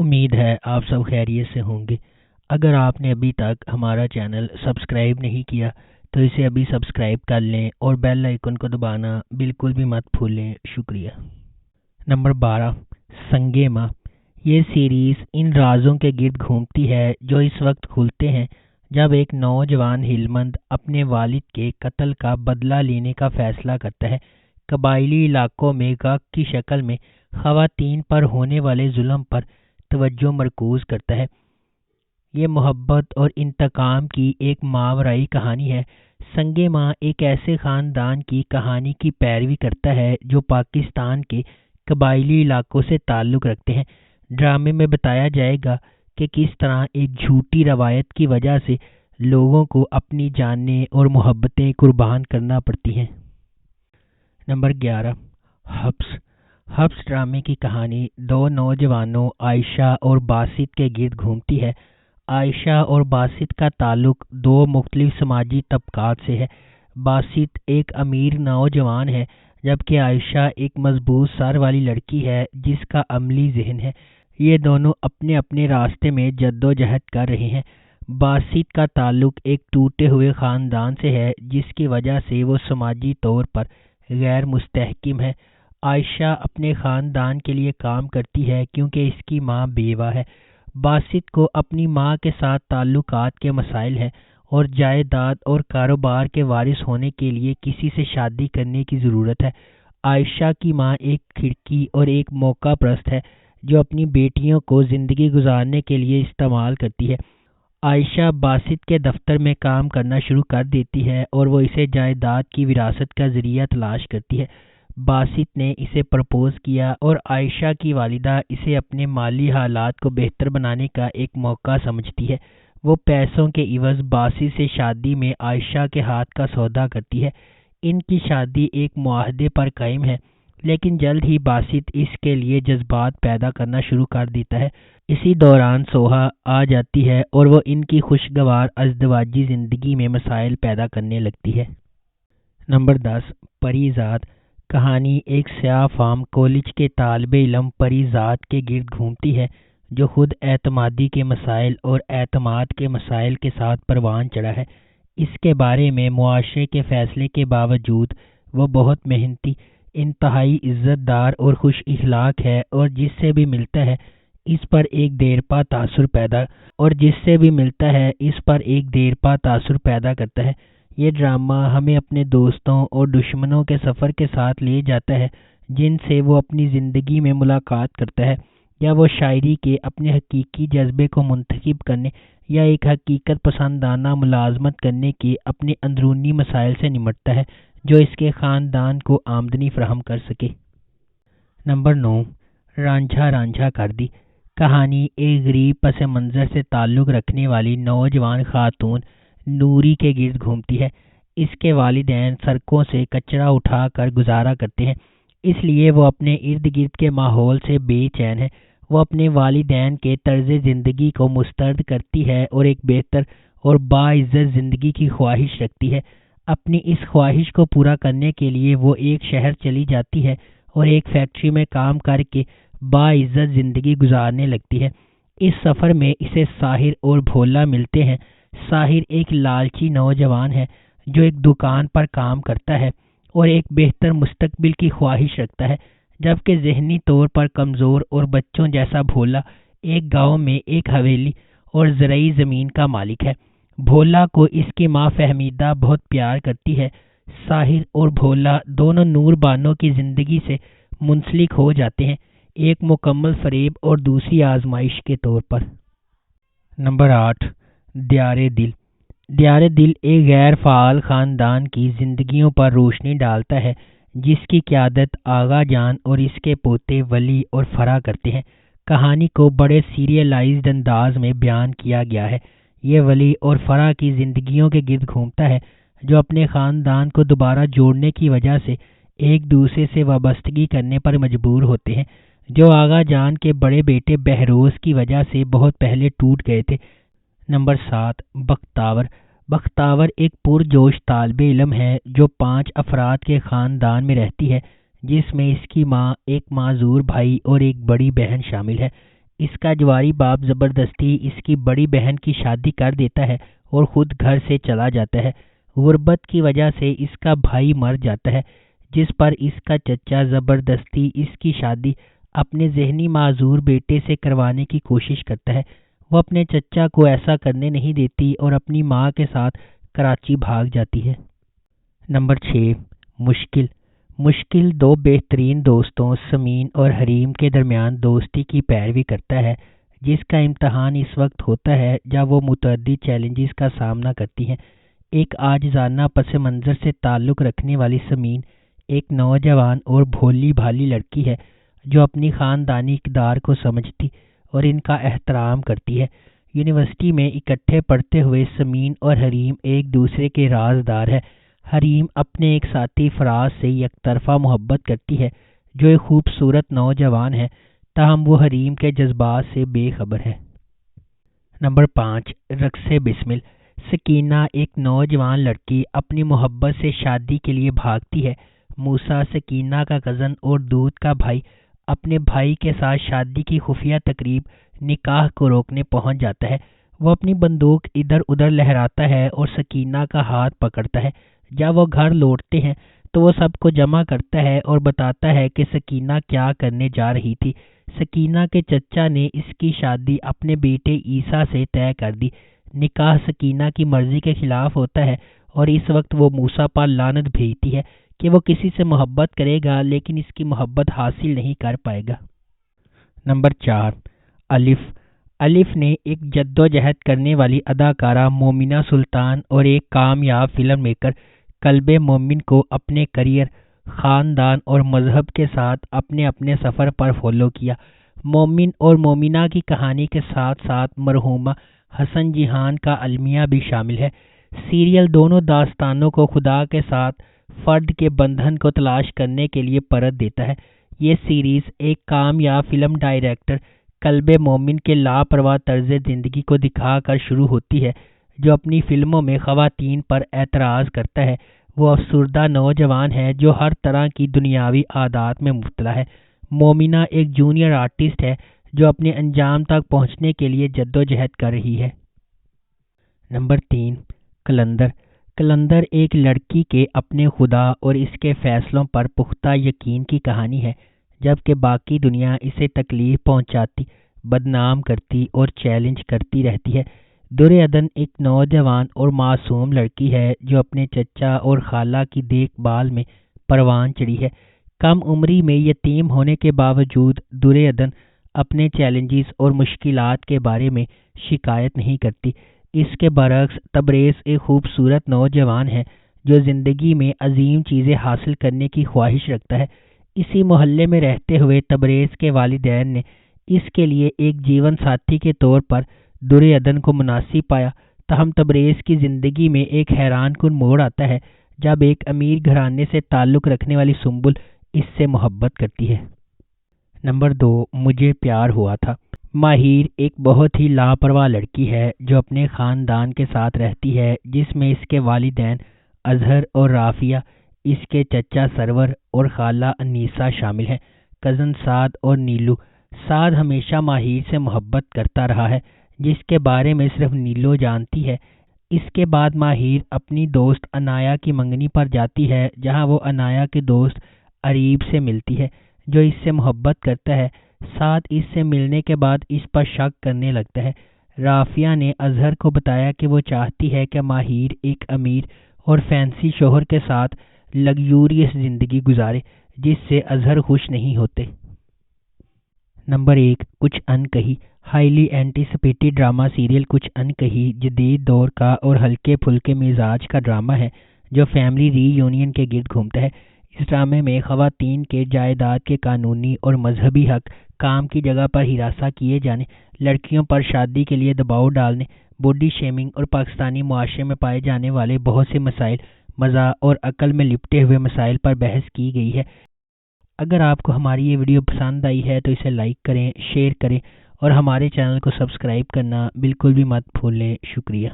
امید ہے آپ سب خیریت سے ہوں گے۔ اگر آپ نے ابھی تک ہمارا چینل سبسکرائب نہیں کیا تو اسے ابھی سبسکرائب کر لیں اور بیل آئیکن کو دبانا بالکل بھی مت بھولیں۔ شکریہ۔ نمبر 12، سنگے ماں۔ یہ سیریز ان رازوں کے گرد گھومتی ہے جو اس وقت کھلتے ہیں جب ایک نوجوان ہلمند اپنے والد کے قتل کا بدلہ لینے کا فیصلہ کرتا ہے۔ قبائلی علاقوں میں گاہک کی شکل میں خواتین پر ہونے والے ظلم پر توجہ مرکوز کرتا ہے۔ یہ محبت اور انتقام کی ایک ماورائی کہانی ہے۔ سنگے ماں ایک ایسے خاندان کی کہانی کی پیروی کرتا ہے جو پاکستان کے قبائلی علاقوں سے تعلق رکھتے ہیں۔ ڈرامے میں بتایا جائے گا کہ کس طرح ایک جھوٹی روایت کی وجہ سے لوگوں کو اپنی جانیں اور محبتیں قربان کرنا پڑتی ہیں۔ نمبر 11، حبس۔ حبس ڈرامے کی کہانی دو نوجوانوں عائشہ اور باسط کے گرد گھومتی ہے۔ عائشہ اور باسط کا تعلق دو مختلف سماجی طبقات سے ہے۔ باسط ایک امیر نوجوان ہے جبکہ عائشہ ایک مضبوط سر والی لڑکی ہے جس کا عملی ذہن ہے۔ یہ دونوں اپنے اپنے راستے میں جدوجہد کر رہے ہیں۔ باسط کا تعلق ایک ٹوٹے ہوئے خاندان سے ہے جس کی وجہ سے وہ سماجی طور پر غیر مستحکم ہے۔ عائشہ اپنے خاندان کے لیے کام کرتی ہے کیونکہ اس کی ماں بیوہ ہے۔ باسط کو اپنی ماں کے ساتھ تعلقات کے مسائل ہیں اور جائیداد اور کاروبار کے وارث ہونے کے لیے کسی سے شادی کرنے کی ضرورت ہے۔ عائشہ کی ماں ایک کھڑکی اور ایک موقع پرست ہے جو اپنی بیٹیوں کو زندگی گزارنے کے لیے استعمال کرتی ہے۔ عائشہ باسط کے دفتر میں کام کرنا شروع کر دیتی ہے اور وہ اسے جائیداد کی وراثت کا ذریعہ تلاش کرتی ہے۔ باسط نے اسے پرپوز کیا اور عائشہ کی والدہ اسے اپنے مالی حالات کو بہتر بنانے کا ایک موقع سمجھتی ہے۔ وہ پیسوں کے عوض باسط سے شادی میں عائشہ کے ہاتھ کا سودا کرتی ہے۔ ان کی شادی ایک معاہدے پر قائم ہے لیکن جلد ہی باسط اس کے لیے جذبات پیدا کرنا شروع کر دیتا ہے۔ اسی دوران سوہا آ جاتی ہے اور وہ ان کی خوشگوار ازدواجی زندگی میں مسائل پیدا کرنے لگتی ہے۔ نمبر 10، پری زاد۔ کہانی ایک سیاہ فام کالج کے طالب علم پری زاد کے گرد گھومتی ہے جو خود اعتمادی کے مسائل اور اعتماد کے مسائل کے ساتھ پروان چڑھا ہے۔ اس کے بارے میں معاشرے کے فیصلے کے باوجود وہ بہت محنتی، انتہائی عزت دار اور خوش اخلاق ہے اور جس سے بھی ملتا ہے اس پر ایک دیرپا تاثر پیدا کرتا ہے۔ یہ ڈرامہ ہمیں اپنے دوستوں اور دشمنوں کے سفر کے ساتھ لے جاتا ہے جن سے وہ اپنی زندگی میں ملاقات کرتا ہے، یا وہ شاعری کے اپنے حقیقی جذبے کو منتخب کرنے یا ایک حقیقت پسندانہ ملازمت کرنے کے اپنے اندرونی مسائل سے نمٹتا ہے جو اس کے خاندان کو آمدنی فراہم کر سکے۔ نمبر 9، رانجھا رانجھا کر دی۔ کہانی ایک غریب پس منظر سے تعلق رکھنے والی نوجوان خاتون نوری کے گرد گھومتی ہے۔ اس کے والدین سڑکوں سے کچرا اٹھا کر گزارا کرتے ہیں، اس لیے وہ اپنے ارد گرد کے ماحول سے بے چین ہے۔ وہ اپنے والدین کے طرز زندگی کو مسترد کرتی ہے اور ایک بہتر اور باعزت زندگی کی خواہش رکھتی ہے۔ اپنی اس خواہش کو پورا کرنے کے لیے وہ ایک شہر چلی جاتی ہے اور ایک فیکٹری میں کام کر کے باعزت زندگی گزارنے لگتی ہے۔ اس سفر میں اسے ساحر اور بھولا ملتے ہیں۔ ساحر ایک لالچی نوجوان ہے جو ایک دکان پر کام کرتا ہے اور ایک بہتر مستقبل کی خواہش رکھتا ہے، جبکہ ذہنی طور پر کمزور اور بچوں جیسا بھولا ایک گاؤں میں ایک حویلی اور زرعی زمین کا مالک ہے۔ بھولا کو اس کی ماں فہمیدہ بہت پیار کرتی ہے۔ ساحر اور بھولا دونوں نور بانوں کی زندگی سے منسلک ہو جاتے ہیں، ایک مکمل فریب اور دوسری آزمائش کے طور پر۔ نمبر 8، دیار دل۔ دیار دل ایک غیر فعال خاندان کی زندگیوں پر روشنی ڈالتا ہے جس کی قیادت آغا جان اور اس کے پوتے ولی اور فرح کرتے ہیں۔ کہانی کو بڑے سیریلائزڈ انداز میں بیان کیا گیا ہے۔ یہ ولی اور فرح کی زندگیوں کے گرد گھومتا ہے جو اپنے خاندان کو دوبارہ جوڑنے کی وجہ سے ایک دوسرے سے وابستگی کرنے پر مجبور ہوتے ہیں، جو آغا جان کے بڑے بیٹے بہروز کی وجہ سے بہت پہلے ٹوٹ گئے تھے۔ نمبر 7، بختاور۔ بختاور ایک پرجوش طالب علم ہے جو 5 افراد کے خاندان میں رہتی ہے، جس میں اس کی ماں، ایک معذور بھائی اور ایک بڑی بہن شامل ہے۔ اس کا جواری باپ زبردستی اس کی بڑی بہن کی شادی کر دیتا ہے اور خود گھر سے چلا جاتا ہے۔ غربت کی وجہ سے اس کا بھائی مر جاتا ہے، جس پر اس کا چچا زبردستی اس کی شادی اپنے ذہنی معذور بیٹے سے کروانے کی کوشش کرتا ہے۔ وہ اپنے چچا کو ایسا کرنے نہیں دیتی اور اپنی ماں کے ساتھ کراچی بھاگ جاتی ہے۔ نمبر 6، مشکل۔ مشکل دو بہترین دوستوں سمین اور حریم کے درمیان دوستی کی پیروی کرتا ہے، جس کا امتحان اس وقت ہوتا ہے جب وہ متعدد چیلنجز کا سامنا کرتی ہیں۔ ایک عاجزانہ پس منظر سے تعلق رکھنے والی سمین ایک نوجوان اور بھولی بھالی لڑکی ہے جو اپنی خاندانی اقدار کو سمجھتی اور ان کا احترام کرتی ہے۔ یونیورسٹی میں اکٹھے پڑھتے ہوئے سمین اور حریم ایک دوسرے کے رازدار ہیں۔ حریم اپنے ایک ساتھی فراز سے یک طرفہ محبت کرتی ہے جو ایک خوبصورت نوجوان ہے، تاہم وہ حریم کے جذبات سے بے خبر ہے۔ نمبر 5، رقص بسمل۔ سکینہ ایک نوجوان لڑکی اپنی محبت سے شادی کے لیے بھاگتی ہے۔ موسیٰ سکینہ کا کزن اور دودھ کا بھائی اپنے بھائی کے ساتھ شادی کی خفیہ تقریب نکاح کو روکنے پہنچ جاتا ہے۔ وہ اپنی بندوق ادھر ادھر لہراتا ہے اور سکینہ کا ہاتھ پکڑتا ہے۔ جب وہ گھر لوٹتے ہیں تو وہ سب کو جمع کرتا ہے اور بتاتا ہے کہ سکینہ کیا کرنے جا رہی تھی۔ سکینہ کے چچا نے اس کی شادی اپنے بیٹے عیسیٰ سے طے کر دی۔ نکاح سکینہ کی مرضی کے خلاف ہوتا ہے اور اس وقت وہ موسیٰ پر لعنت بھیجتی ہے کہ وہ کسی سے محبت کرے گا لیکن اس کی محبت حاصل نہیں کر پائے گا۔ نمبر 4، الف۔ الف نے ایک جدوجہد کرنے والی اداکارہ مومنہ سلطان اور ایک کامیاب فلم میکر قلب مومن کو اپنے کریئر، خاندان اور مذہب کے ساتھ اپنے سفر پر فالو کیا۔ مومن اور مومنہ کی کہانی کے ساتھ ساتھ مرحومہ حسن جہان کا المیہ بھی شامل ہے۔ سیریل دونوں داستانوں کو خدا کے ساتھ فرد کے بندھن کو تلاش کرنے کے لیے پرت دیتا ہے۔ یہ سیریز ایک کامیاب فلم ڈائریکٹر قلب مومن کے لاپرواہ طرز زندگی کو دکھا کر شروع ہوتی ہے، جو اپنی فلموں میں خواتین پر اعتراض کرتا ہے۔ وہ افسردہ نوجوان ہے جو ہر طرح کی دنیاوی عادات میں مبتلا ہے۔ مومنہ ایک جونیئر آرٹسٹ ہے جو اپنے انجام تک پہنچنے کے لیے جدوجہد کر رہی ہے۔ نمبر 3، قلندر۔ قلندر ایک لڑکی کے اپنے خدا اور اس کے فیصلوں پر پختہ یقین کی کہانی ہے، جبکہ باقی دنیا اسے تکلیف پہنچاتی، بدنام کرتی اور چیلنج کرتی رہتی ہے۔ درعدن ایک نوجوان اور معصوم لڑکی ہے جو اپنے چچا اور خالہ کی دیکھ بھال میں پروان چڑھی ہے۔ کم عمری میں یتیم ہونے کے باوجود درعدن اپنے چیلنجز اور مشکلات کے بارے میں شکایت نہیں کرتی۔ اس کے برعکس تبریز ایک خوبصورت نوجوان ہے جو زندگی میں عظیم چیزیں حاصل کرنے کی خواہش رکھتا ہے۔ اسی محلے میں رہتے ہوئے تبریز کے والدین نے اس کے لیے ایک جیون ساتھی کے طور پر درعدن کو مناسب پایا، تاہم تبریز کی زندگی میں ایک حیران کن موڑ آتا ہے جب ایک امیر گھرانے سے تعلق رکھنے والی سنبل اس سے محبت کرتی ہے۔ نمبر 2، مجھے پیار ہوا تھا۔ ماہیر ایک بہت ہی لاپرواہ لڑکی ہے جو اپنے خاندان کے ساتھ رہتی ہے، جس میں اس کے والدین اظہر اور رافیہ، اس کے چچا سرور اور خالہ انیسہ شامل ہیں۔ کزن سعد اور نیلو۔ سعد ہمیشہ ماہیر سے محبت کرتا رہا ہے، جس کے بارے میں صرف نیلو جانتی ہے۔ اس کے بعد ماہیر اپنی دوست انایا کی منگنی پر جاتی ہے، جہاں وہ انایا کے دوست اریب سے ملتی ہے جو اس سے محبت کرتا ہے۔ سعد اس سے ملنے کے بعد اس پر شک کرنے لگتا ہے۔ رافیہ نے اظہر کو بتایا کہ وہ چاہتی ہے کہ ماہیر ایک امیر اور فینسی شوہر کے ساتھ لگژوریس زندگی گزارے، جس سے اظہر خوش نہیں ہوتے۔ نمبر 1، کچھ انکہی۔ ہائیلی اینٹیسپیٹڈ ڈرامہ سیریل کچھ انکہی جدید دور کا اور ہلکے پھلکے مزاج کا ڈرامہ ہے جو فیملی ری یونین کے گرد گھومتا ہے۔ اس ڈرامے میں خواتین کے جائیداد کے قانونی اور مذہبی حق، کام کی جگہ پر ہراساں کیے جانے، لڑکیوں پر شادی کے لیے دباؤ ڈالنے، باڈی شیمنگ اور پاکستانی معاشرے میں پائے جانے والے بہت سے مسائل، مزاح اور عقل میں لپٹے ہوئے مسائل پر بحث کی گئی ہے۔ اگر آپ کو ہماری یہ ویڈیو پسند آئی ہے تو اسے لائک کریں، شیئر کریں اور ہمارے چینل کو سبسکرائب کرنا بالکل بھی مت بھولیں۔ شکریہ۔